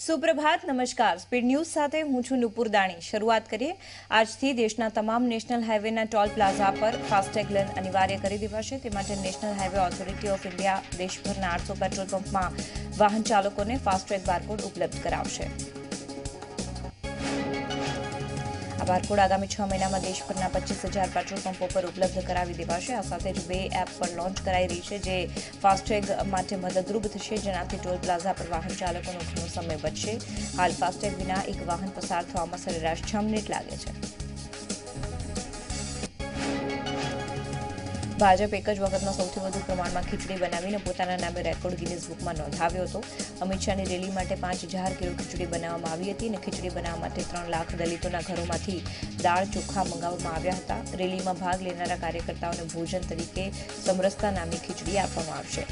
સુપ્રભાત નમસ્કાર speed news સાથે હું છું નુપુર દાણી। શરૂઆત કરીએ આજથી દેશના તમામ નેશનલ હાઈવેના ટોલ પ્લાઝા પર ફાસ્ટેગ લેન અનિવાર્ય કરી દેવાશે। તે માટે national highway authority of India દેશભરના 800 પેટ્રોલ પંપમાં વાહન ચાલકોને ફાસ્ટેગ બારકોડ ઉપલબ્ધ કરાવશે। આ બારકોડ આગામી 6 મહિનામાં દેશભરના 25,000 પેટ્રોલ પંપો પર ઉપલબ્ધ કરાવી દેવાશે। આ સાથે જ 2 એપ પણ લોન્ચ કરાઈ રહી છે જે ફાસ્ટેગ માટે મદદરૂપ થશે, જેનાથી ટોલ પ્લાઝા પર વાહન ચાલકોનો ઘણો સમય બચશે। હાલ ફાસ્ટેગ વિના એક વાહન પસાર થવામાં સરેરાશ 6 મિનિટ લાગે છે। ભાજપ એક જ વખતમાં સૌથી વધુ પ્રમાણમાં ખીચડી બનાવીને પોતાના નામે રેકોર્ડ ગિનીસ બુકમાં નોંધાવ્યો હતો। અમિત શાહની રેલી માટે 5,000 કિલો ખીચડી બનાવવામાં આવી હતી અને ખીચડી બનાવવા માટે 3 લાખ દલિતોના ઘરોમાંથી દાળ ચોખા મંગાવવામાં આવ્યા હતા। રેલીમાં ભાગ લેનારા કાર્યકર્તાઓને ભોજન તરીકે સમરસતા નામની ખીચડી આપવામાં આવશે।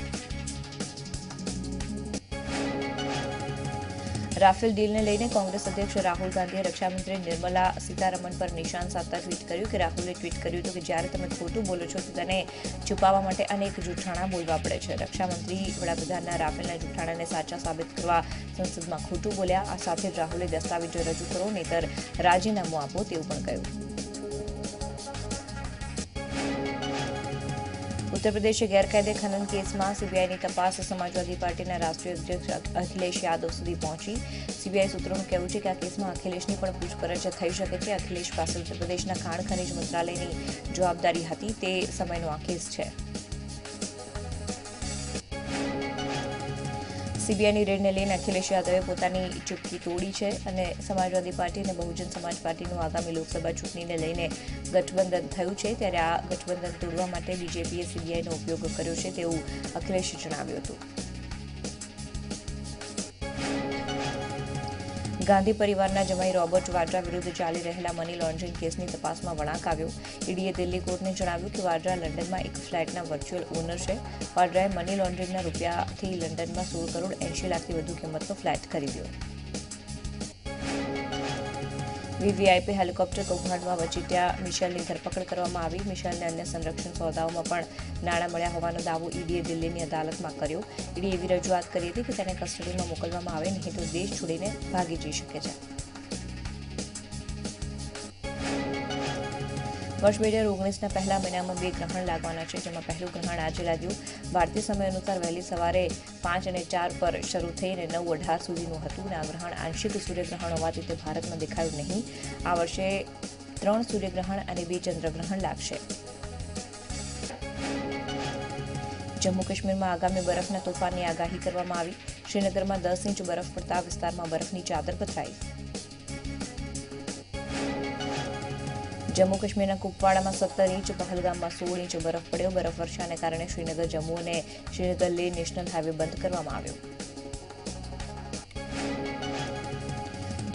રાફેલ ડીલને લઈને કોંગ્રેસ અધ્યક્ષ રાહુલ ગાંધીએ રક્ષામંત્રી નિર્મલા સીતારમણ પર નિશાન સાધતા ટ્વીટ કર્યું કે રાહુલે ટ્વીટ કર્યું હતું કે જ્યારે તમે ખોટું બોલો છો તો તેને છુપાવવા માટે અનેક જૂઠાણા બોલવા પડે છે। રક્ષામંત્રી વડાપ્રધાનના રાફેલના જૂઠાણાને સાચા સાબિત કરવા સંસદમાં ખોટું બોલ્યા। આ સાથે જ રાહુલે દસ્તાવેજો રજૂ કરો નહીતર રાજીનામું આપો તેવું પણ કહ્યું। ઉત્તર પ્રદેશે ગેરકાયદે ખનન કેસમાં સીબીઆઈની તપાસ સમાજવાદી પાર્ટીના રાષ્ટ્રીય અધ્યક્ષ અખિલેશ યાદવ સુધી પહોંચી। સીબીઆઈ સૂત્રોનું કહેવું છે કે આ કેસમાં અખિલેશની પણ પૂછપરછ થઈ શકે છે। અખિલેશ પાસે ઉત્તર પ્રદેશના ખાણ ખનીજ મંત્રાલયની જવાબદારી હતી, તે સમયનો આ કેસ છે। સીબીઆઈની રેડને લઈને અખિલેશ યાદવે પોતાની ચૂપકી તોડી છે અને સમાજવાદી પાર્ટી અને બહુજન સમાજ પાર્ટીનું આગામી લોકસભા ચૂંટણીને લઈને ગઠબંધન થયું છે, ત્યારે આ ગઠબંધન તોડવા માટે બીજેપીએ સીબીઆઈનો ઉપયોગ કર્યો છે તેવું અખિલેશે જણાવ્યું હતું। ગાંધી પરિવારના જમાઈ રોબર્ટ વાડ્રા વિરુદ્ધ ચાલી રહેલા મની લોન્ડરિંગ કેસની તપાસમાં વળાંક આવ્યો। ઈડીએ દિલ્હી કોર્ટને જણાવ્યું કે વાડ્રા લંડનમાં એક ફ્લેટના વર્ચ્યુઅલ ઓનર છે। વાડ્રાએ મની લોન્ડરિંગના રૂપિયાથી લંડનમાં 16 કરોડ 80 લાખથી વધુ કિંમતનો ફ્લેટ ખરીદ્યો। વીવીઆઈપી હેલિકોપ્ટર કૌભાંડમાં વચેટિયા મિશેલની ધરપકડ કરવામાં આવી। મિશેલને અન્ય સંરક્ષણ સોદાઓમાં પણ નાણાં મળ્યા હોવાનો દાવો ઈડીએ દિલ્હીની અદાલતમાં કર્યો। ઈડીએ એવી રજૂઆત કરી હતી કે તેને કસ્ટડીમાં મોકલવામાં આવે નહીં તો દેશ છોડીને ભાગી જઈ શકે છે। વર્ષ 2019ના પહેલા મહિનામાં 2 ગ્રહણ લાગવાના છે, જેમાં પહેલું ગ્રહણ આજે લાગ્યું। ભારતીય સમય અનુસાર વહેલી સવારે 5 અને 4 પર શરૂ થઈને 9:18 સુધીનું હતું અને આ ગ્રહણ આંશિક સૂર્યગ્રહણ હોવાથી તે ભારતમાં દેખાયું નહીં। આ વર્ષે 3 સૂર્યગ્રહણ અને 2 ચંદ્રગ્રહણ લાગશે। જમ્મુ કાશ્મીરમાં આગામી બરફના તોફાનની આગાહી કરવામાં આવી। શ્રીનગરમાં 10 ઇંચ બરફ પડતા વિસ્તારમાં બરફની ચાદર પથરાઈ। જમ્મુ કાશ્મીરના કુપવાડામાં 17 ઇંચ, પહલગામમાં 16 ઇંચ બરફ પડ્યો। બરફવર્ષાને કારણે શ્રીનગર જમ્મુ અને શ્રીનગર લેહ નેશનલ હાઈવે બંધ કરવામાં આવ્યો।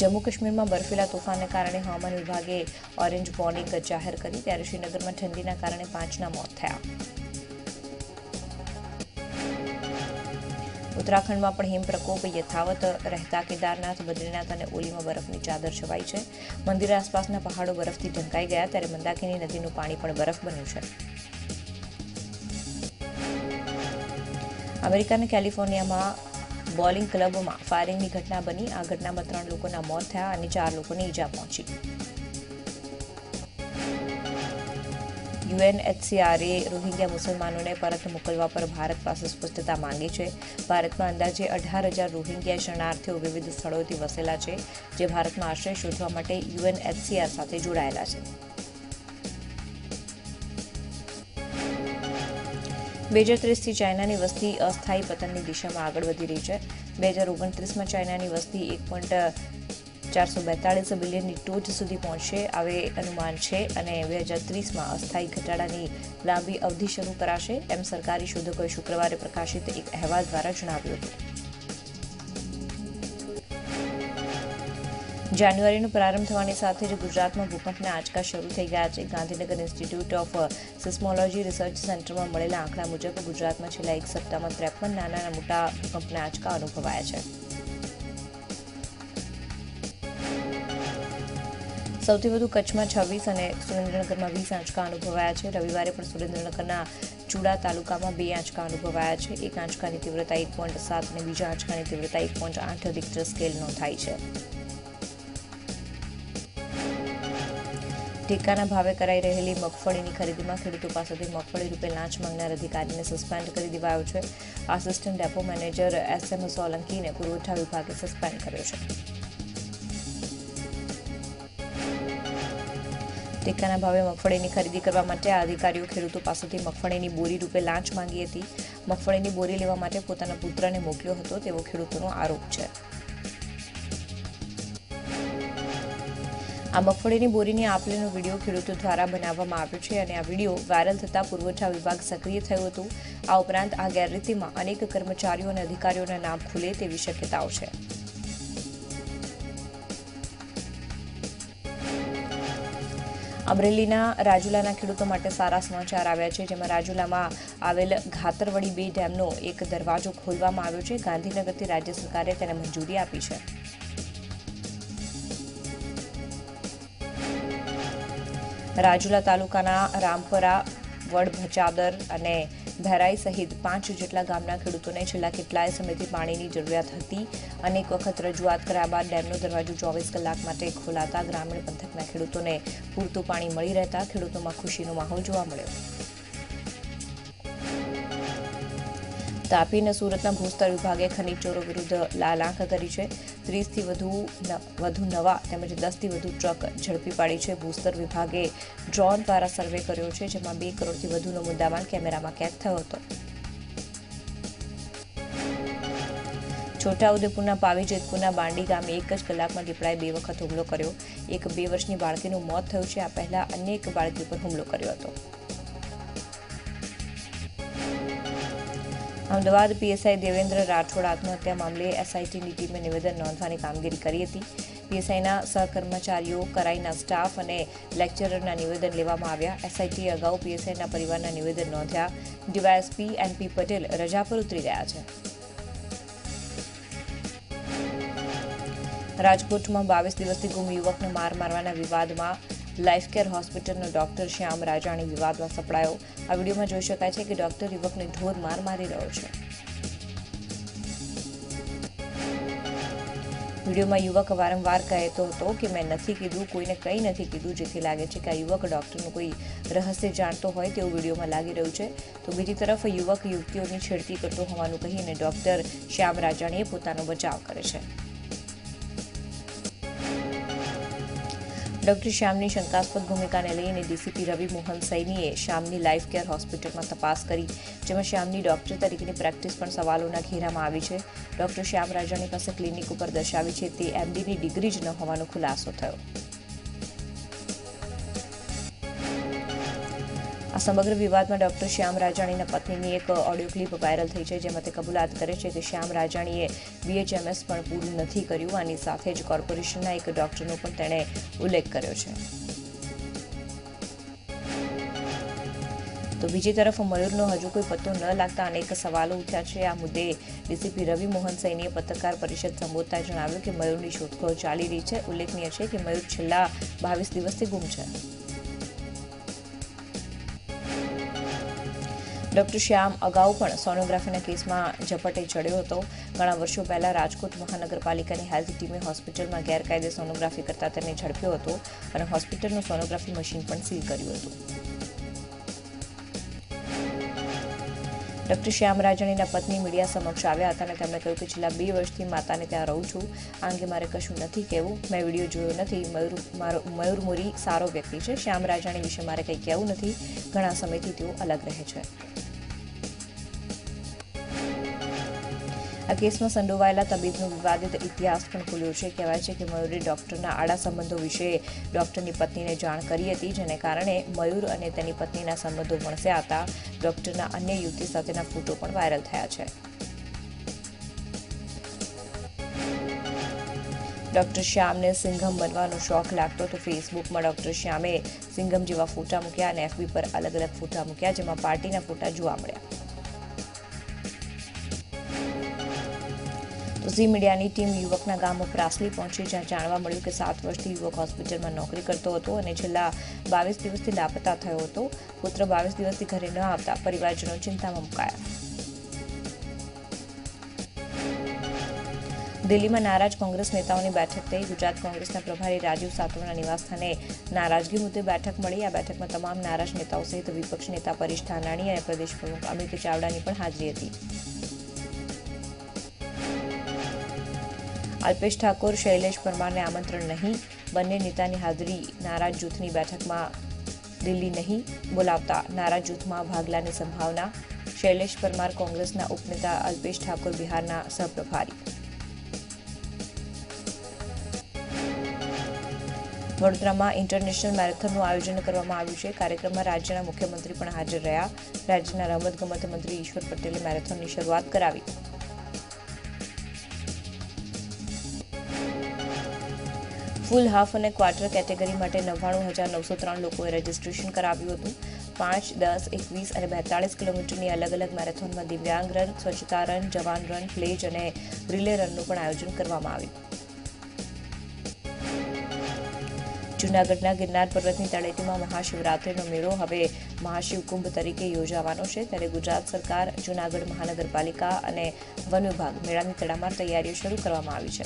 જમ્મુ કાશ્મીરમાં બર્ફીલા તોફાનને કારણે હવામાન વિભાગે ઓરેન્જ વોર્નિંગ જાહેર કરી, ત્યારે શ્રીનગરમાં ઠંડીના કારણે 5ના મોત થયા। ઉત્તરાખંડમાં પણ હિમ પ્રકોપ યથાવત રહેતા કેદારનાથ, બદ્રીનાથ અને ઓલીમાં બરફની ચાદર છવાઈ છે। મંદિર આસપાસના પહાડો બરફથી ઢંકાઈ ગયા, ત્યારે મંદાકિની નદીનું પાણી પણ બરફ બન્યું છે। અમેરિકાના કેલિફોર્નિયામાં બોલિંગ ક્લબમાં ફાયરિંગની ઘટના બની। આ ઘટનામાં 3 લોકોના મોત થયા અને 4 લોકોને ઈજા પહોંચી। યુએનએચસીઆરે રોહિંગ્યા મુસલમાનોને પરત મોકલવા પર ભારત પાસે સ્પષ્ટતા માંગી છે। ભારતમાં અંદાજે 18,000 રોહિંગ્યા શરણાર્થીઓ વિવિધ સ્થળોથી વસેલા છે, જે ભારતમાં આશ્રય શોધવા માટે યુએનએચસીઆર સાથે જોડાયેલા છે। 2030થી ચાઇનાની વસ્તી અસ્થાયી પતનની દિશામાં આગળ વધી રહી છે। 2029માં ચાઇનાની વસ્તી 1.442 બિલિયનની ટોચ સુધી પહોંચશે, આવે અનુમાન છે અને 2030માં અસ્થાયી ઘટાડાની લાંબી અવધિ શરૂ કરાશે, એમ સરકારી શોધકોએ શુક્રવારે પ્રકાશિત એક અહેવાલ દ્વારા જણાવ્યું હતું। જાન્યુઆરીનો પ્રારંભ થવાની સાથે જ ગુજરાતમાં ભૂકંપના આંચકા શરૂ થઈ ગયા છે। Gandhinagar institute of seismology research સેન્ટરમાં મળેલા આંકડા મુજબ ગુજરાતમાં છેલ્લા એક સપ્તાહમાં 53 નાના અને મોટા ભૂકંપના આંચકા અનુભવાયા છે। સૌથી વધુ કચ્છમાં 26 અને સુરેન્દ્રનગરમાં 20 આંચકા અનુભવાયા છે। રવિવારે પણ સુરેન્દ્રનગરના ચુડા તાલુકામાં 2 આંચકા અનુભવાયા છે. એક આંચકાની તીવ્રતા 1.7 અને બીજા આંચકાની તીવ્રતા 1.8 રિક્ટર સ્કેલ નોંધાઈ છે. ટેકાના ભાવે કરાઈ રહેલી મગફળીની ખરીદીમાં ખેડૂતો પાસેથી મગફળી રૂપે લાંચ માંગનાર અધિકારીને સસ્પેન્ડ કરી દેવાયો છે. આસિસ્ટન્ટ ડેપો મેનેજર SM સોલંકીને પુરવઠા વિભાગે સસ્પેન્ડ કર્યો છે. ટેકાના ભાવે મગફળીની ખરીદી કરવા માટે આ અધિકારીઓ ખેડૂતો પાસેથી મગફળીની બોરી રૂપે લાંચ માંગી હતી. મગફળીની બોરી લેવા માટે પોતાના પુત્રને મોકલ્યો હતો તેવો ખેડૂતોનો આરોપ છે. આ મગફળીની બોરીની આપ-લેનો વિડીયો ખેડૂતો દ્વારા બનાવવામાં આવ્યો છે અને આ વિડીયો વાયરલ થતાં પુરવઠા વિભાગ સક્રિય થયું હતું. આ ઉપરાંત આ ગેરરીતિમાં અનેક કર્મચારીઓ અને અધિકારીઓના નામ ખુલે તેવી શક્યતાઓ છે. અમરેલીના રાજુલાના ખેડૂતો માટે સારા સમાચાર આવ્યા છે, જેમાં રાજુલામાં આવેલ ઘાતરવડી 2 ડેમનો એક દરવાજો ખોલવામાં આવ્યો છે. ગાંધીનગરથી રાજ્ય સરકારે તેને મંજૂરી આપી છે. રાજુલા તાલુકાના રામપરા, વડભચાદર અને ભેરાઈ સહિત 5 જેટલા ગામના ખેડૂતોને છેલ્લા કેટલાય સમયથી પાણીની જરૂરિયાત હતી. અનેક વખત રજૂઆત કર્યા બાદ ડેમનો દરવાજો 24 કલાક માટે ખોલાતા ગ્રામીણ પંથકના ખેડૂતોને પૂરતું પાણી મળી રહેતા ખેડૂતોમાં ખુશીનો માહોલ જોવા મળ્યો. તાપી અને સુરતના ભૂસ્તર વિભાગે ખનીજ ચોરો વિરુદ્ધ લાલ આંખ કરી છે. 30થી વધુ નવા તેમજ 10થી વધુ ટ્રક ઝડપી પાડી છે. ભૂસ્તર વિભાગે ડ્રોન દ્વારા સર્વે કર્યો છે, જેમાં 2 કરોડથી વધુનો મુદ્દામાલ કેમેરામાં કેદ થયો હતો. છોટાઉદેપુરના પાવી જેતપુરના બાંડી ગામે એક જ કલાકમાં દીપડાએ 2 વખત હુમલો કર્યો. એક 2 વર્ષની બાળકીનું મોત થયું છે. આ પહેલા અન્ય એક બાળકી પર હુમલો કર્યો હતો. અમદાવાદ પીએસઆઈ દેવેન્દ્ર રાઠોડ આત્મહત્યા મામલે એસઆઈટીની ટીમે નિવેદન નોંધવાની કામગીરી કરી હતી. પીએસઆઈના સહકર્મચારીઓ, કરાઈના સ્ટાફ અને લેક્ચરરના નિવેદન લેવામાં આવ્યા. એસઆઈટીએ અગાઉ પીએસઆઈના પરિવારના નિવેદન નોંધ્યા. ડીવાયએસપી એનપી પટેલ રજા પર ઉતરી ગયા છે. રાજકોટમાં 22 દિવસથી ગુમ યુવકને માર મારવાના વિવાદમાં લાઈફકેર હોસ્પિટલનો ડોક્ટર શ્યામ રાજાણી વિવાદમાં સપડાયો. આ વિડીયોમાં જોઈ શકાય છે કે ડોક્ટર યુવકને ઢોર માર મારી રહ્યો છે. વિડીયોમાં યુવક વારંવાર કહેતો હતો કે મેં નથી કીધું, કોઈને કંઈ નથી કીધું, જેથી લાગે છે કે આ યુવક ડોક્ટરનું કોઈ રહસ્ય જાણતો હોય તેવું વિડીયોમાં લાગી રહ્યું છે. તો બીજી તરફ યુવક યુવતીઓની છેડતી કરતો હોવાનું કહીને ડોક્ટર શ્યામ રાજાણીએ પોતાનો બચાવ કરે છે. ડોક્ટર શ્યામની શંકાસ્પદ ભૂમિકાને લઈને ડીસીપી રવિ મોહન સૈનીએ શ્યામની લાઈફ કેર હોસ્પિટલમાં તપાસ કરી, જેમાં શ્યામની ડોક્ટર તરીકેની પ્રેક્ટિસ પણ સવાલોના ઘેરામાં આવી છે. ડોક્ટર શ્યામ રાજાણી પાસે ક્લિનિક ઉપર દર્શાવી છે તે એમડીની ડિગ્રી જ ન હોવાનો ખુલાસો થયો. આ સમગ્ર વિવાદમાં ડોક્ટર શ્યામ રાજાણીના પત્નીની એક ઓડિયો ક્લિપ વાયરલ થઈ છે, જેમાં તે કબૂલાત કરે છે કે શ્યામ રાજાણીએ BHMS પણ પૂરું નથી કર્યું. આની સાથે જ કોર્પોરેશનના એક ડોક્ટરનો પણ તેણે ઉલ્લેખ કર્યો છે. તો બીજી તરફ મયુરનો હજુ કોઈ પત્તો ન લાગતા અનેક સવાલો ઉઠ્યા છે. આ મુદ્દે ડીસીપી રવિ મોહન સૈનીએ પત્રકાર પરિષદ સંબોધતા જણાવ્યું કે મયુરની શોધખોળ ચાલી રહી છે. ઉલ્લેખનીય છે કે મયુર છેલ્લા 22 દિવસથી ગુમ છે. ડોક્ટર શ્યામ અગાઉ પણ સોનોગ્રાફીના કેસમાં ઝપટે ચડ્યો હતો. ઘણા વર્ષો પહેલા રાજકોટ મહાનગરપાલિકાની હેલ્થ ટીમે હોસ્પિટલમાં ગેરકાયદે સોનોગ્રાફી કરતા તેને ઝડપ્યો હતો અને હોસ્પિટલનું સોનોગ્રાફી મશીન પણ સીલ કર્યું હતું. ડોક્ટર શ્યામ રાજાણીના પત્ની મીડિયા સમક્ષ આવ્યા હતા અને તેમણે કહ્યું કે છેલ્લા 2 વર્ષથી માતાને ત્યાં રહું છું. આ અંગે મારે કશું નથી કહેવું. મેં વિડીયો જોયો નથી. મયુર મોરી સારો વ્યક્તિ છે. શ્યામ રાજાણી વિશે મારે કંઈ કહેવું નથી. ઘણા સમયથી તેઓ અલગ રહે છે. આ કેસમાં સંડોવાયેલા તબીબનો વિવાદિત ઇતિહાસ પણ ખુલ્યો છે. કહેવાય છે કે મયુરે ડોક્ટરના આડા સંબંધો વિશે ડોક્ટરની પત્નીને જાણ કરી હતી, જેને કારણે મયુર અને તેની પત્નીના સંબંધો વણસ્યા હતા. ડોક્ટરના અન્ય યુવતી સાથેના ફોટો પણ વાયરલ થયા છે. ડોક્ટર શ્યામને સિંઘમ બનવાનો શોખ લાગતો તો ફેસબુકમાં ડોક્ટર શ્યામે સિંઘમ જેવા ફોટા મૂક્યા અને FB પર અલગ અલગ ફોટા મૂક્યા, જેમાં પાર્ટીના ફોટા જોવા મળ્યા. તો ઝી મીડિયાની ટીમ યુવકના ગામ પ્રાસલી પહોંચી, જ્યાં જાણવા મળ્યું કે 7 વર્ષથી યુવક હોસ્પિટલમાં નોકરી કરતો હતો અને છેલ્લા 22 દિવસથી લાપતા થયો હતો. પુત્ર 22 દિવસથી ઘરે ન આવતા પરિવારજનો ચિંતામાં મુકાયા. દિલ્હીમાં નારાજ કોંગ્રેસ નેતાઓની બેઠક થઈ. ગુજરાત કોંગ્રેસના પ્રભારી રાજીવ સાતવના નિવાસસ્થાને નારાજગી મુદ્દે બેઠક મળી. આ બેઠકમાં તમામ નારાજ નેતાઓ સહિત વિપક્ષ નેતા પરેશ ધાનાણી અને પ્રદેશ પ્રમુખ અમિત ચાવડાની પણ હાજરી હતી. અલ્પેશ ઠાકોર, શૈલેષ પરમારને આમંત્રણ નહીં. બંને નેતાની હાજરી નારાજ જૂથની બેઠકમાં દિલ્હી નહીં બોલાવતા નારાજ જૂથમાં ભાગલાની સંભાવના. શૈલેષ પરમાર કોંગ્રેસના ઉપનેતા, અલ્પેશ ઠાકોર બિહારના સહપ્રભારી. વડોદરામાં ઇન્ટરનેશનલ મેરેથોનનું આયોજન કરવામાં આવ્યું છે. કાર્યક્રમમાં રાજ્યના મુખ્યમંત્રી પણ હાજર રહ્યા. રાજ્યના રમતગમત મંત્રી ઈશ્વર પટેલે મેરેથોનની શરૂઆત કરાવી. ફૂલ, હાફ અને ક્વાર્ટર કેટેગરી માટે 99,903 લોકોએ રજીસ્ટ્રેશન કરાવ્યું હતું. 5, 10, 21 અને 42 કિલોમીટરની અલગ અલગ મેરેથોનમાં દિવ્યાંગ રન, સ્વચ્છતા રન, જવાન રન, પ્લેજ અને રિલે રનનું પણ આયોજન કરવામાં આવ્યું. જૂનાગઢના ગિરનાર પર્વતની તળેટીમાં મહાશિવરાત્રિનો મેળો હવે મહાશિવકુંભ તરીકે યોજાવાનો છે. ત્યારે ગુજરાત સરકાર, જૂનાગઢ મહાનગરપાલિકા અને વન વિભાગ મેળાની તડામાર તૈયારીઓ શરૂ કરવામાં આવી છે.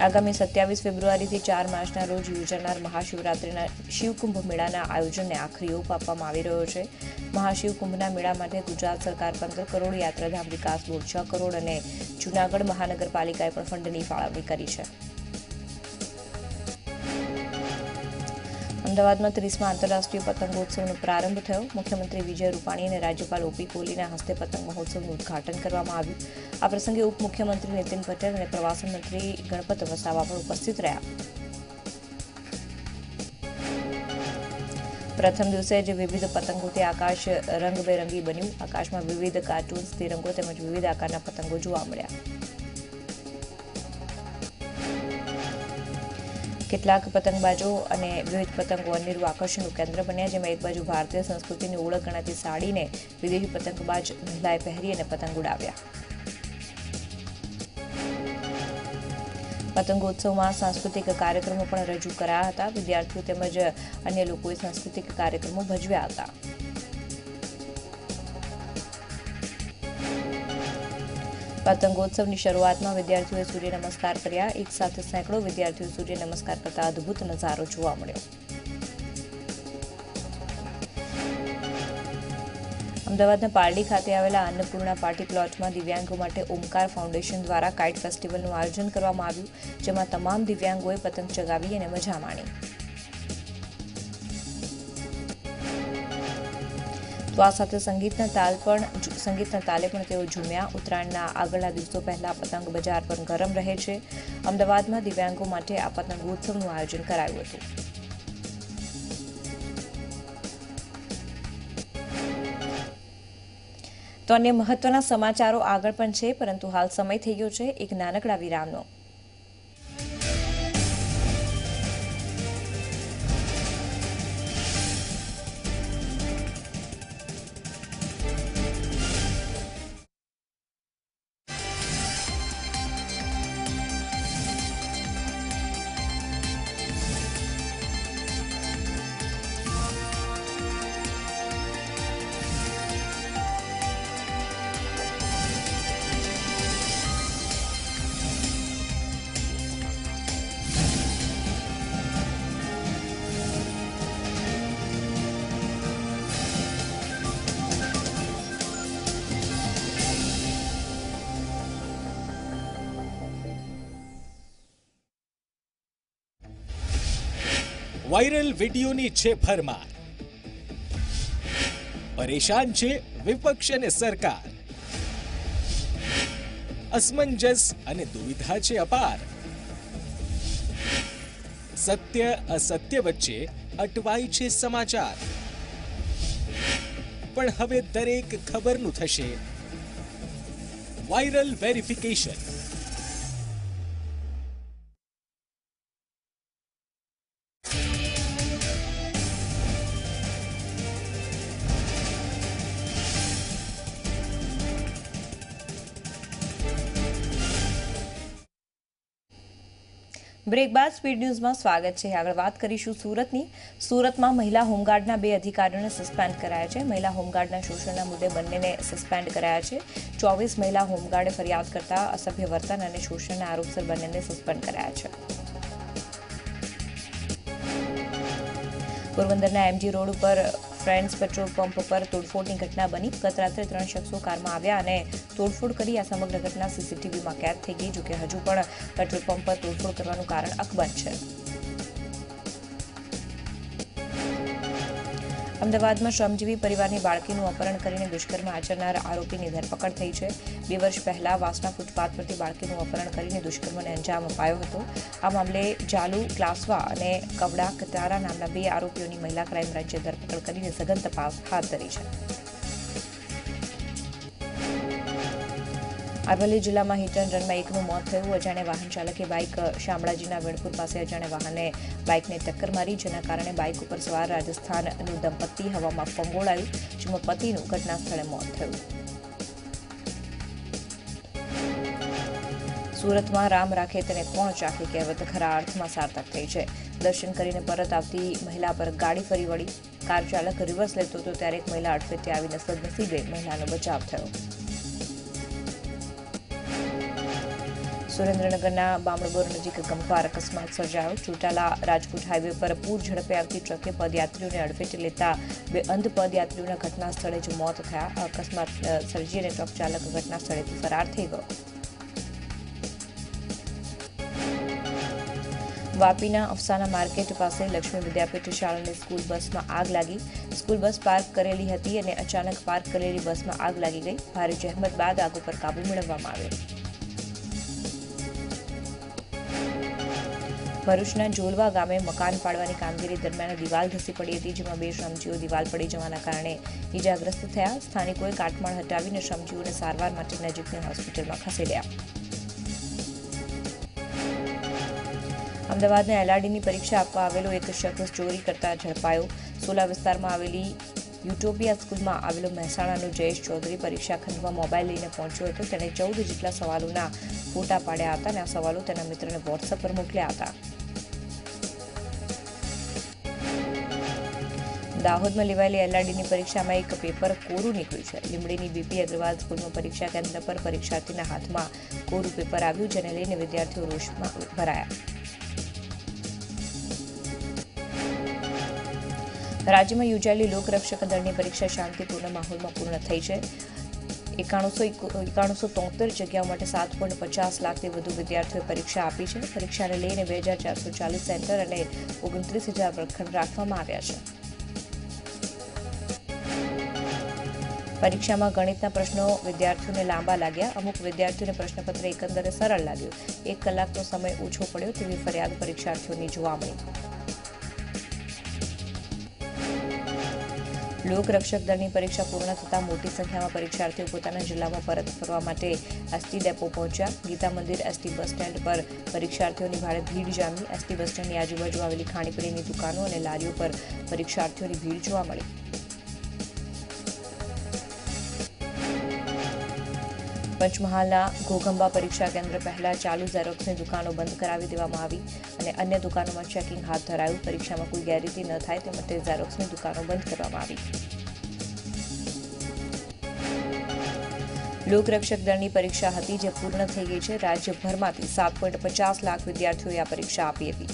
આગામી 27 ફેબ્રુઆરીથી 4 માર્ચના રોજ યોજાનાર મહાશિવરાત્રિના શિવકુંભ મેળાના આયોજનને આખરી ઓપ આપવામાં આવી રહ્યો છે. મહાશિવકુંભના મેળા માટે ગુજરાત સરકાર 15 કરોડ, યાત્રાધામ વિકાસ બોર્ડ 6 કરોડ અને જૂનાગઢ મહાનગરપાલિકાએ પણ ફંડની ફાળવણી કરી છે. અમદાવાદમાં 30મા આંતરરાષ્ટ્રીય પતંગોત્સવનો પ્રારંભ થયો. મુખ્યમંત્રી વિજય રૂપાણી અને રાજ્યપાલ OP કોહલીના હસ્તે પતંગ મહોત્સવનું ઉદઘાટન કરવામાં આવ્યું. આ પ્રસંગે ઉપમુખ્યમંત્રી નીતિન પટેલ અને પ્રવાસન મંત્રી ગણપત વસાવા પણ ઉપસ્થિત રહ્યા. પ્રથમ દિવસે જ વિવિધ પતંગોથી આકાશ રંગબેરંગી બન્યું. આકાશમાં વિવિધ કાર્ટૂન્સ, તિરંગો તેમજ વિવિધ આકારના પતંગો જોવા મળ્યા. કેટલાક પતંગબાજો અને વિવિધ પતંગો અનેરું આકર્ષણનું કેન્દ્ર બન્યા, જેમાં એક બાજુ ભારતીય સંસ્કૃતિની ઓળખ ગણાતી સાડીને વિદેશી પતંગબાજ મહિલાએ પહેરી અને પતંગ ઉડાવ્યા. પતંગોત્સવમાં સાંસ્કૃતિક કાર્યક્રમો પણ રજૂ કરાયા હતા. વિદ્યાર્થીઓ તેમજ અન્ય લોકોએ સાંસ્કૃતિક કાર્યક્રમો ભજવ્યા હતા. પતંગોત્સવની શરૂઆતમાં વિદ્યાર્થીઓએ સૂર્ય નમસ્કાર કર્યા. એક સાથે સેંકડો વિદ્યાર્થીઓ સૂર્ય નમસ્કાર કરતા અદ્ભુત નજારો જોવા મળ્યો. અમદાવાદના પારડી ખાતે આવેલા અન્નપૂર્ણા પાર્ટી પ્લોટમાં દિવ્યાંગો માટે ઓમકાર ફાઉન્ડેશન દ્વારા કાઇટ ફેસ્ટિવલનું આયોજન કરવામાં આવ્યું, જેમાં તમામ દિવ્યાંગોએ પતંગ ચગાવી અને મજા માણી. તો આ સાથે સંગીતના તાલે પણ તેઓ ઝૂમ્યા. ઉત્તરાયણના આગળના દિવસો પહેલા પતંગ બજાર પણ ગરમ રહે છે. અમદાવાદમાં દિવ્યાંગો માટે આ પતંગોત્સવનું આયોજન કરાયું હતું. તો અન્ય મહત્વના સમાચારો આગળ પણ છે, પરંતુ હાલ સમય થઈ ગયો છે એક નાનકડા વિરામનો. વાયરલ વિડીયોની છે ભરમાર. પરેશાન છે વિપક્ષ અને સરકાર. અસમંજસ અને દુવિધા છે અપાર. સત્ય અસત્ય વચ્ચે અટવાય છે સમાચાર. પણ હવે દરેક ખબરનું થશે વાયરલ વેરિફિકેશન. બ્રેક બાદ સ્પીડ ન્યૂઝમાં સ્વાગત છે. આગળ વાત કરીશું સુરતની. સુરતમાં મહિલા હોમગાર્ડના 2 અધિકારીઓને સસ્પેન્ડ કરાયા છે. મહિલા હોમગાર્ડના શોષણના મુદ્દે બંનેને સસ્પેન્ડ કરાયા છે. 24 મહિલા હોમગાર્ડે ફરિયાદ કરતા અસભ્ય વર્તન અને શોષણના આરોપસર બંનેને સસ્પેન્ડ કરાયા છે. પોરબંદરના એમજી રોડ ઉપર ફ્રેન્ડ્સ પેટ્રોલ પંપ પર તોડફોડની ઘટના બની. ગત રાત્રે 3 શખ્સો કારમાં આવ્યા અને તોડફોડ કરી. આ સમગ્ર ઘટના સીસીટીવીમાં કેદ થઈ ગઈ. જોકે હજુ પણ પેટ્રોલ પંપ પર તોડફોડ કરવાનું કારણ અકબંધ છે. અમદાવાદમાં શ્રમજીવી પરિવારની બાળકીનું અપહરણ કરીને દુષ્કર્મ આચરનાર આરોપીની ધરપકડ થઈ છે. 2 વર્ષ પહેલા વાસણા ફૂટપાથ પરથી બાળકીનું અપહરણ કરીને દુષ્કર્મને અંજામ અપાયો હતો. આ મામલે જાલુ ક્લાસવા અને કવડા કતારા નામના 2 આરોપીઓની મહિલા ક્રાઇમ બ્રાન્ચે ધરપકડ કરીને સઘન તપાસ હાથ ધરી છે. અરવલ્લી જિલ્લામાં હિટ એન્ડ રનમાં એકનું મોત થયું. અજાણ્યા વાહન ચાલકે બાઇક શામળાજીના વેણપુર પાસે અજાણ્યા વાહને બાઇકને ટક્કર મારી, જેના કારણે બાઇક ઉપર સવાર રાજસ્થાનનું દંપતી હવામાં ફંગોળાયું, જેમાં પતિનું ઘટના સ્થળે મોત થયું. સુરતમાં રામ રાખે તેને કોણ ચાખે કહેવત ખરા અર્થમાં સાર્થક થઈ છે. દર્શન કરીને પરત આવતી મહિલા પર ગાડી ફરી વળી. કાર ચાલક રિવર્સ લેતો હતો ત્યારે એક મહિલા અડફેટે આવીને સદનસીબે મહિલાનો બચાવ થયો. સુરેન્દ્રનગરના બામણબોર નજીક ગંભીર અકસ્માત સર્જાયો. ચોટાલા રાજકોટ હાઈવે પર પૂર ઝડપે આવતી ટ્રકે પદયાત્રીઓને અડફેટે લેતા 2 અંધ પદયાત્રીઓના ઘટના સ્થળે જ મોત થયા. અકસ્માત સર્જી અને ટ્રક ચાલક ઘટના સ્થળેથી ફરાર થઈ ગયો. વાપીના અફસાના માર્કેટ પાસે લક્ષ્મી વિદ્યાપીઠ શાળાની સ્કૂલ બસમાં આગ લાગી. સ્કૂલ બસ પાર્ક કરેલી હતી અને અચાનક પાર્ક કરેલી બસમાં આગ લાગી ગઈ. ભારે જહેમત બાદ આગ ઉપર કાબુ મેળવવામાં આવ્યો. ભરૂચના જોલવા ગામે મકાન પાડવાની કામગીરી દરમિયાન દિવાલ ધસી પડી હતી, જેમાં 2 શ્રમજીવીઓ દિવાલ પડી જવાના કારણે ઇજાગ્રસ્ત થયા. સ્થાનિકોએ કાટમાળ હટાવીને શ્રમજીવીઓને સારવાર માટે નજીકની હોસ્પિટલમાં ખસેડ્યા. અમદાવાદના એલઆરડીની પરીક્ષા આપવા આવેલો એક શખ્સ ચોરી કરતા ઝડપાયો. સોલા વિસ્તારમાં આવેલી યુટોપિયા સ્કૂલમાં આવેલો મહેસાણાનો જયેશ ચૌધરી પરીક્ષા ખંડમાં મોબાઈલ લઈને પહોંચ્યો હતો. તેણે 14 જેટલા સવાલોના ફોટા પાડ્યા હતા અને આ સવાલો તેના મિત્રને વોટ્સએપ પર મોકલ્યા હતા. દાહોદમાં લેવાયેલી એલઆરડીની પરીક્ષામાં એક પેપર કોરું નીકળ્યું છે. લીંબડીની બીપી અગ્રવાલ સ્કૂલમાં પરીક્ષા કેન્દ્ર પર પરીક્ષાર્થીના હાથમાં કોરું પેપર આવ્યું, જેને લઈને વિદ્યાર્થીઓ રોષમાં ભરાયા. રાજ્યમાં યોજાયેલી લોકરક્ષક દળની પરીક્ષા શાંતિપૂર્ણ માહોલમાં પૂર્ણ થઈ છે. 9173 જગ્યાઓ માટે 7.50 લાખથી વધુ વિદ્યાર્થીઓએ પરીક્ષા આપી છે. પરીક્ષાને લઈને 2440 સેન્ટર અને 29000 વર્ગખંડ રાખવામાં આવ્યા છે. પરીક્ષામાં ગણિતના પ્રશ્નો વિદ્યાર્થીઓને લાંબા લાગ્યા. અમુક વિદ્યાર્થીઓને પ્રશ્નપત્ર એકંદરે સરળ લાગ્યું. 1 કલાકનો સમય ઓછો પડ્યો તેવી ફરિયાદ પરીક્ષાર્થીઓની જોવા મળી. લોકરક્ષક દળની પરીક્ષા પૂર્ણ થતાં મોટી સંખ્યામાં પરીક્ષાર્થીઓ પોતાના જિલ્લામાં પરત ફરવા માટે એસટી ડેપો પહોંચ્યા. ગીતા મંદિર એસટી બસ સ્ટેન્ડ પર પરીક્ષાર્થીઓની ભારે ભીડ જામી. એસટી બસ સ્ટેન્ડની આજુબાજુ આવેલી ખાણીપીણીની દુકાનો અને લારીઓ પર પરીક્ષાર્થીઓની ભીડ જોવા મળી. પંચમહાલના ઘોઘંબા પરીક્ષા કેન્દ્ર પહેલા ચાલુ ઝેરોક્સની દુકાનો બંધ કરાવી દેવામાં આવી અને અન્ય દુકાનોમાં ચેકિંગ હાથ ધરાયું. પરીક્ષામાં કોઈ ગેરરીતિ ન થાય તે માટે ઝેરોક્સની દુકાનો બંધ કરવામાં આવી. લોકરક્ષક દળની પરીક્ષા હતી જે પૂર્ણ થઈ ગઈ છે. રાજ્યભરમાંથી 7.50 લાખ વિદ્યાર્થીઓએ આ પરીક્ષા આપી હતી.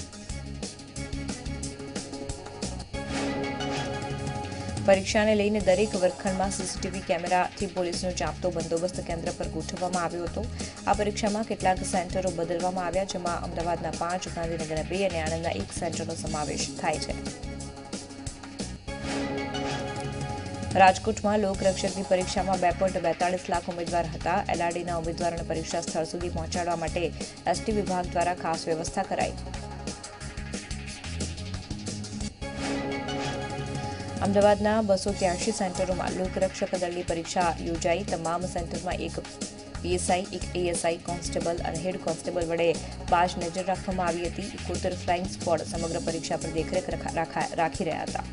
પરીક્ષાને લઈને દરેક વર્ગખંડમાં સીસીટીવી કેમેરાથી પોલીસનો ચાંપતો બંદોબસ્ત કેન્દ્ર પર ગોઠવવામાં આવ્યો હતો. આ પરીક્ષામાં કેટલાક સેન્ટરો બદલવામાં આવ્યા, જેમાં અમદાવાદના 5, ગાંધીનગરના 2 અને આણંદના 1 સેન્ટરનો સમાવેશ થાય છે. રાજકોટમાં લોકરક્ષકની પરીક્ષામાં 2.42 લાખ ઉમેદવાર હતા. એલઆરડીના ઉમેદવારોને પરીક્ષા સ્થળ સુધી પહોંચાડવા માટે એસટી વિભાગ દ્વારા ખાસ વ્યવસ્થા કરાઈ. અમદાવાદના 283 સેન્ટરોમાં લોકરક્ષક દળની પરીક્ષા યોજાઈ. તમામ સેન્ટરમાં એક પીએસઆઈ, એક એએસઆઈ, કોન્સ્ટેબલ અને હેડ કોન્સ્ટેબલ વડે બાજ નજર રાખવામાં આવી હતી. 71 ફ્લાઇંગ સ્ક્વોડ સમગ્ર પરીક્ષા પર દેખરેખ રાખી રહ્યા હતા.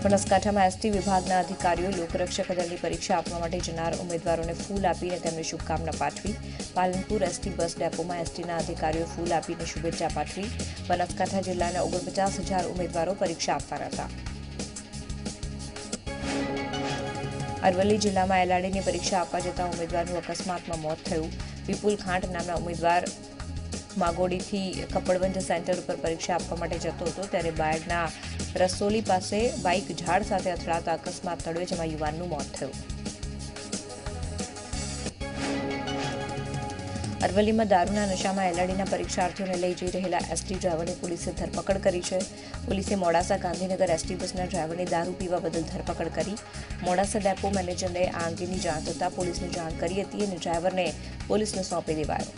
બનાસકાંઠામાં એસટી વિભાગના અધિકારીઓ લોકરક્ષક દળની પરીક્ષા આપવા માટે જનાર ઉમેદવારોને ફૂલ આપીને તેમને શુભકામના પાઠવી. પાલનપુર એસટી બસ ડેપોમાં એસટીના અધિકારીઓ ફૂલ આપીને શુભેચ્છા પાઠવી. બનાસકાંઠા જિલ્લાના 49,000 ઉમેદવારો પરીક્ષા આપવાના હતા. અરવલ્લી જિલ્લામાં એલઆરડીની પરીક્ષા આપવા જતા ઉમેદવારનું અકસ્માતમાં મોત થયું. વિપુલ ખાંટ નામના ઉમેદવાર માગોડીથી કપડવંજ સેન્ટર ઉપર પરીક્ષા આપવા માટે જતો હતો ત્યારે બાયડના રસોલી પાસે બાઇક ઝાડ સાથે અથડાતા અકસ્માત ટળ્યો, જેમાં યુવાનનું મોત થયું. અરવલ્લીમાં દારૂના નશામાં એલઆરડીના પરીક્ષાર્થીઓને લઈ જઈ રહેલા એસટી ડ્રાઈવરની પોલીસે ધરપકડ કરી છે. પોલીસે મોડાસા ગાંધીનગર એસટી બસના ડ્રાઈવરની દારૂ પીવા બદલ ધરપકડ કરી. મોડાસા ડેપો મેનેજરને આ અંગેની જાણ થતાં પોલીસને જાણ કરી હતી અને ડ્રાઈવરને પોલીસને સોંપી દેવાયો.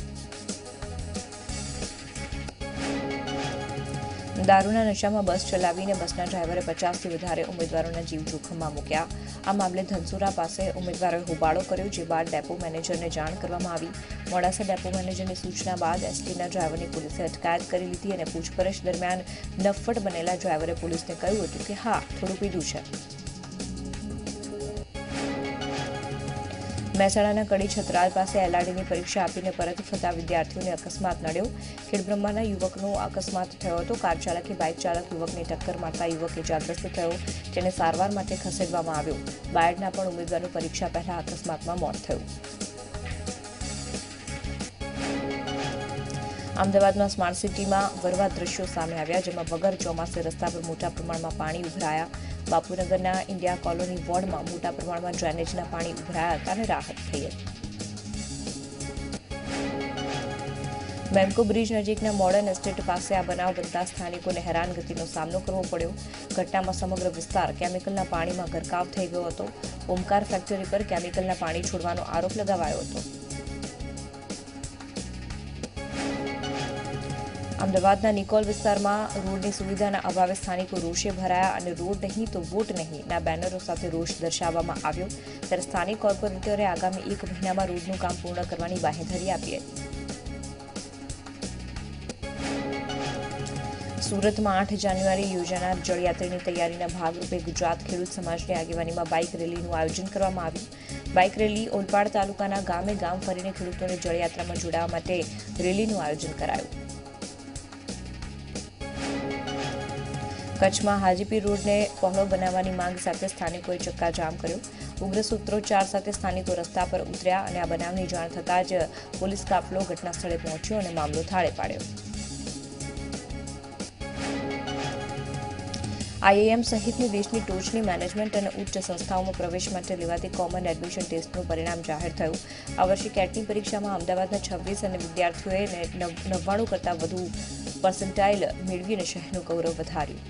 દારૂના નશામાં બસ ચલાવીને બસના ડ્રાઈવરે 50થી વધારે ઉમેદવારોના જીવ જોખમમાં મૂક્યા. આ મામલે ધનસુરા પાસે ઉમેદવારોએ હોબાળો કર્યો, જે બાદ ડેપો મેનેજરને જાણ કરવામાં આવી. મોડાસા ડેપો મેનેજરની સૂચના બાદ એસટીના ડ્રાઈવરની પોલીસે અટકાયત કરી લીધી અને પૂછપરછ દરમિયાન નફ્ફટ બનેલા ડ્રાઈવરે પોલીસને કહ્યું હતું કે હા, થોડું પીધું છે. મહેસાણાના કડી છત્રાલ પાસે એલઆરડીની પરીક્ષા આપીને પરત ફરતા વિદ્યાર્થીઓને અકસ્માત નડ્યો. ખેડબ્રહ્માના યુવકનો અકસ્માત થયો હતો. કાર ચાલકે બાઇક ચાલક યુવકને ટક્કર મારતા યુવક ઇજાગ્રસ્ત થયો, જેને સારવાર માટે ખસેડવામાં આવ્યો. બાયડના પણ ઉમેદવારનું પરીક્ષા પહેલા અકસ્માતમાં મોત થયું. અમદાવાદમાં સ્માર્ટ સિટીમાં વરવા દ્રશ્યો સામે આવ્યા, જેમાં વગર ચોમાસે રસ્તા પર મોટા પ્રમાણમાં પાણી ઉભરાયા. બાપુનગરના ઇન્ડિયા કોલોની વોર્ડમાં મોટા પ્રમાણમાં ડ્રેનેજના પાણી ઉભરાયા હતા અને રાહત થઈ હતી. બેમ્કો બ્રિજ નજીકના મોડર્ન એસ્ટેટ પાસે આ બનાવ બનતા સ્થાનિકોને હેરાનગતિનો સામનો કરવો પડ્યો. ઘટનામાં સમગ્ર વિસ્તાર કેમિકલના પાણીમાં ગરકાવ થઈ ગયો હતો. ઓમકાર ફેક્ટરી પર કેમિકલના પાણી છોડવાનો આરોપ લગાવાયો હતો. અમદાવાદના નિકોલ વિસ્તારમાં રોડની સુવિધાના અભાવે સ્થાનિકો રોષે ભરાયા અને રોડ નહીં તો વોટ નહીં ના બેનરો સાથે રોષ દર્શાવવામાં આવ્યો. ત્યારે સ્થાનિક કોર્પોરેટરે આગામી 1 મહિનામાં રોડનું કામ પૂર્ણ કરવાની બાંહેધરી આપી હતી. સુરતમાં 8 જાન્યુઆરી યોજાનાર જળયાત્રાની તૈયારીના ભાગરૂપે ગુજરાત ખેડૂત સમાજની આગેવાનીમાં બાઇક રેલીનું આયોજન કરવામાં આવ્યું. બાઇક રેલી ઓલપાડ તાલુકાના ગામે ગામ ફરીને ખેડૂતોને જળયાત્રામાં જોડાવા માટે રેલીનું આયોજન કરાયું. કચ્છમાં હાજીપીર રોડને પહોળો બનાવવાની માંગ સાથે સ્થાનિકોએ ચક્કાજામ કર્યો. ઉગ્ર સૂત્રોચ્ચાર સાથે સ્થાનિકો રસ્તા પર ઉતર્યા અને આ બનાવની જાણ થતાં જ પોલીસ કાફલો ઘટના સ્થળે પહોંચ્યો અને મામલો થાળે પાડ્યો. આઈઆઈએમ સહિતની દેશની ટોચની મેનેજમેન્ટ અને ઉચ્ચ સંસ્થાઓમાં પ્રવેશ માટે લેવાતી કોમન એડમિશન ટેસ્ટનું પરિણામ જાહેર થયું. આ વર્ષે કેટની પરીક્ષામાં અમદાવાદના 26 અને વિદ્યાર્થીઓએ 99 કરતાં વધુ પર્સન્ટાઇલ મેળવીને શહેરનું ગૌરવ વધાર્યું.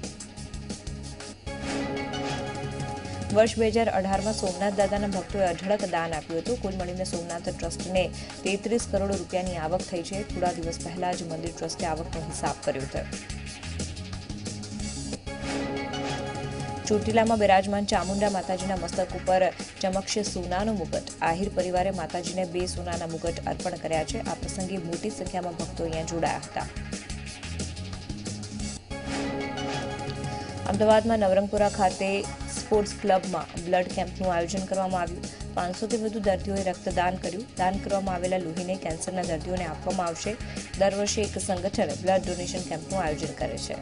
વર્ષ 2018માં સોમનાથ દાદાના ભક્તોએ અઢળક દાન આપ્યું હતું. કુલ મળીને સોમનાથ ટ્રસ્ટને 33 કરોડ રૂપિયાની આવક થઈ છે. થોડા દિવસ પહેલા જ મંદિર ટ્રસ્ટે આવકનો હિસાબ કર્યો હતો. ચોટીલામાં બિરાજમાન ચામુંડા માતાજીના મસ્તક ઉપર ચમકશે સોનાનો મુગટ. આહિર પરિવારે માતાજીને 2 સોનાના મુગટ અર્પણ કર્યા છે. આ પ્રસંગે મોટી સંખ્યામાં ભક્તો અહીંયા જોડાયા હતા. અમદાવાદમાં નવરંગપુરા ખાતે સ્પોર્ટ્સ ક્લબમાં બ્લડ કેમ્પનું આયોજન કરવામાં આવ્યું. 500થી વધુ દર્દીઓએ રક્તદાન કર્યું. દાન કરવામાં આવેલા લોહીને કેન્સરના દર્દીઓને આપવામાં આવશે. દર વર્ષે એક સંગઠન બ્લડ ડોનેશન કેમ્પનું આયોજન કરે છે.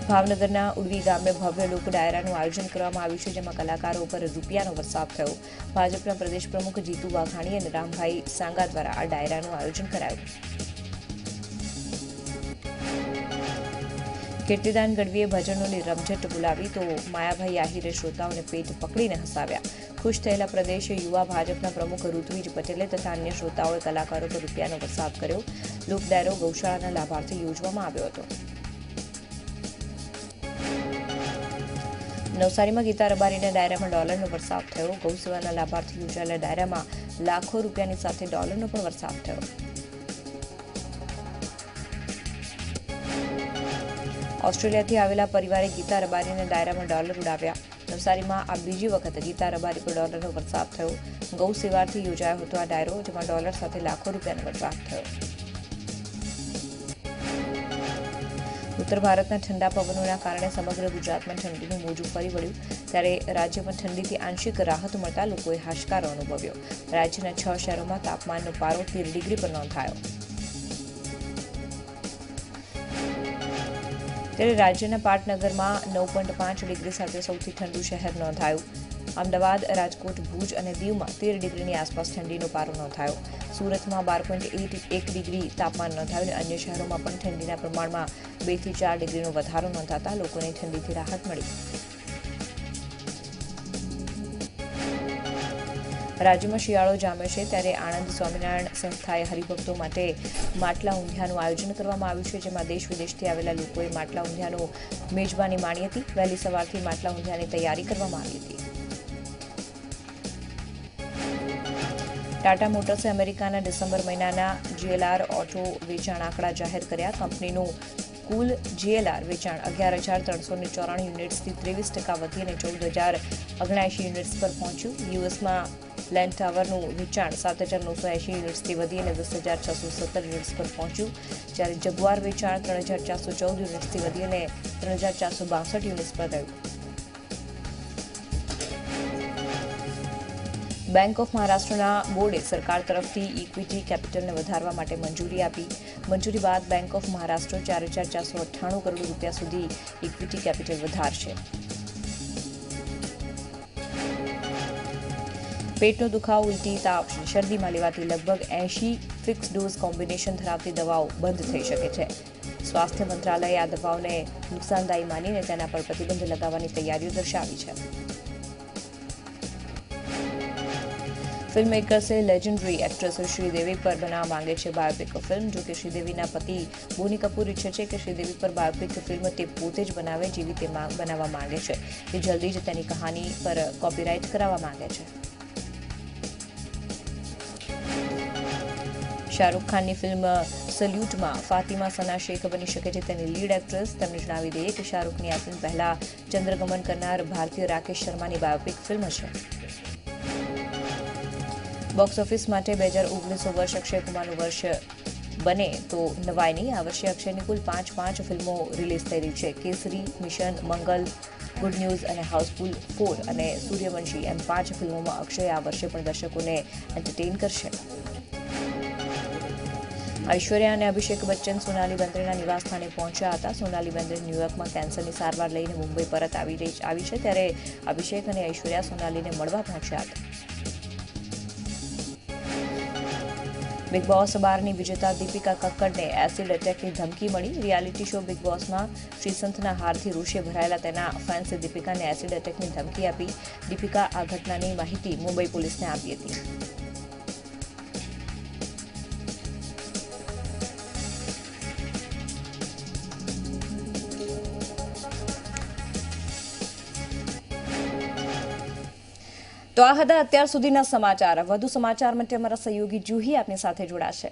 ભાવનગરના ઉડવી ગામે ભવ્ય લોક ડાયરાનું આયોજન કરવામાં આવ્યું છે, જેમાં કલાકારો ઉપર રૂપિયાનો વરસાદ થયો. ભાજપના પ્રદેશ પ્રમુખ જીતુ વાઘાણી અને રામભાઈ સાંગા દ્વારા આ ડાયરાનું આયોજન કરાયું. કીર્તિદાન ગઢવીએ ભજનોની રમઝટ બોલાવી તો માયાભાઈ આહિરે શ્રોતાઓને પેટ પકડીને હસાવ્યા. ખુશ થયેલા પ્રદેશ યુવા ભાજપના પ્રમુખ ઋત્વિજ પટેલે તથા અન્ય શ્રોતાઓએ કલાકારો પર રૂપિયાનો વરસાદ કર્યો. લોક ડાયરો ગૌશાળાના લાભાર્થે યોજવામાં આવ્યો હતો. નવસારીમાં ગીતા રબારીના ડાયરામાં ડોલરનો વરસાદ થયો. ગૌસેવાના લાભાર્થે યોજાયેલા ડાયરામાં લાખો રૂપિયાની સાથે ડોલરનો પણ વરસાદ થયો. ઓસ્ટ્રેલિયાથી આવેલા પરિવારે ગીતા રબારીના ડાયરામાં ડોલર ઉડાવ્યા. નવસારીમાં આ બીજી વખત ગીતા રબારી પર ડોલરનો વરસાદ થયો. ગૌ સેવાથી યોજાયો હતો આ ડાયરો, જેમાં ડોલર સાથે લાખો રૂપિયાનો વરસાદ થયો. ઉત્તર ભારતના ઠંડા પવનોના કારણે સમગ્ર ગુજરાતમાં ઠંડીનું મોજું ફરી વળ્યું, ત્યારે રાજ્યમાં ઠંડીથી આંશિક રાહત મળતા લોકોએ હાશકારો અનુભવ્યો. રાજ્યના 6 શહેરોમાં તાપમાનનો પારો 13 ડિગ્રી પર નોંધાયો. ત્યારે રાજ્યના પાટનગરમાં 9.5 ડિગ્રી સાથે સૌથી ઠંડુ શહેર નોંધાયું. અમદાવાદ, રાજકોટ, ભુજ અને દીવમાં 13 ડિગ્રીની આસપાસ ઠંડીનો પારો નોંધાયો. સુરતમાં 12.1 ડિગ્રી તાપમાન નોંધાયું અને અન્ય શહેરોમાં પણ ઠંડીના પ્રમાણમાં 2 થી 4 ડિગ્રીનો વધારો નોંધાતા લોકોને ઠંડીથી રાહત મળી. રાજ્યમાં શિયાળો જામે છે, ત્યારે આણંદ સ્વામિનારાયણ સંસ્થાએ હરિભક્તો માટે માટલા ઊંધિયાનું આયોજન કરવામાં આવ્યું છે, જેમાં દેશ વિદેશથી આવેલા લોકોએ માટલા ઊંધિયાનું મેજબાની માણી હતી. વહેલી સવારથી માટલા ઊંધિયાની તૈયારી કરવામાં આવી હતી. ટાટા મોટર્સે અમેરિકાના ડિસેમ્બર મહિનાના GLR ઓટો વેચાણ આંકડા જાહેર કર્યા. કંપનીનું કુલ GLR વેચાણ 11,394 યુનિટ્સથી 23% વધી અને 14,079 યુનિટ્સ પર પહોંચ્યું. યુએસમાં લેન્ડ ટાવરનું વેચાણ 7,980 યુનિટ્સથી વધી અને 10,617 યુનિટ્સ પર પહોંચ્યું, જ્યારે જગુઆર વેચાણ 3,414 યુનિટ્સથી વધી અને 3,462 યુનિટ્સ પર રહ્યું. બેંક ઓફ મહારાષ્ટ્રના બોર્ડે સરકાર તરફથી ઇક્વિટી કેપિટલને વધારવા માટે મંજૂરી આપી. મંજૂરી બાદ બેંક ઓફ મહારાષ્ટ્ર 4,498 કરોડ રૂપિયા સુધી ઇક્વિટી કેપિટલ વધારશે. પેટનો દુખાવો, ઉલટી, તાવ, શરદીમાં લેવાતી લગભગ 80 ફિક્સ ડોઝ કોમ્બિનેશન ધરાવતી દવાઓ બંધ થઈ શકે છે. સ્વાસ્થ્ય મંત્રાલયે આ દવાઓને નુકસાનદાયી માનીને તેના પર પ્રતિબંધ લગાવવાની તૈયારીઓ દર્શાવી છે. ફિલ્મ મેકર્સે લેજેન્ડરી એક્ટ્રેસ શ્રીદેવી પર બનાવવા માંગે છે બાયોપિક ફિલ્મ. જોકે શ્રીદેવીના પતિ બોની કપૂર ઈચ્છે છે કે શ્રીદેવી પર બાયોપિક ફિલ્મ તે પોતે જ બનાવે, જેવી તે બનાવવા માંગે છે. તે જલ્દી જ તેની કહાની પર કોપીરાઇટ કરાવવા માંગે છે. શાહરૂખ ખાનની ફિલ્મ સલ્યુટમાં ફાતિમા સના શેખ બની શકે છે તેની લીડ એક્ટ્રેસ. તેમને જણાવી દઈએ કે શાહરૂખની આ ફિલ્મ પહેલા ચંદ્રગમન કરનાર ભારતીય રાકેશ શર્માની બાયોપિક ફિલ્મ છે. બોક્સ ઓફિસ માટે 2019 વર્ષ અક્ષય કુમારનું વર્ષ બને તો નવાઈ નહીં. આ વર્ષે અક્ષયની કુલ 5 ફિલ્મો રિલીઝ થઈ રહી છે. કેસરી, મિશન, મંગલ, ગુડ ન્યૂઝ અને હાઉસફુલ 4 અને સૂર્યવંશી એમ 5 ફિલ્મોમાં અક્ષય આ વર્ષે પણ દર્શકોને એન્ટરટેન કરશે. ઐશ્વર્યા અને અભિષેક બચ્ચન સોનાલી બેન્દ્રેના નિવાસસ્થાને પહોંચ્યા હતા. સોનાલી બેન્દ્રે ન્યૂયોર્કમાં કેન્સરની સારવાર લઈને મુંબઈ પરત આવી છે, ત્યારે અભિષેક અને ઐશ્વર્યા સોનાલીને મળવા પહોંચ્યા હતા. બિગ બોસ 12ની વિજેતા દીપિકા કક્કડને એસિડ એટેકની ધમકી મળી. રિયાલિટી શો બિગ બોસમાં શ્રીસંતના હારથી રોષે ભરાયેલા તેના ફેન્સે દીપિકાને એસિડ એટેકની ધમકી આપી. દીપિકા આ ઘટનાની માહિતી મુંબઈ પોલીસને આપી હતી. તો આ હતા અત્યાર સુધીના સમાચાર. વધુ સમાચાર માટે અમારા સહયોગી જુહી આપની સાથે જોડાશે.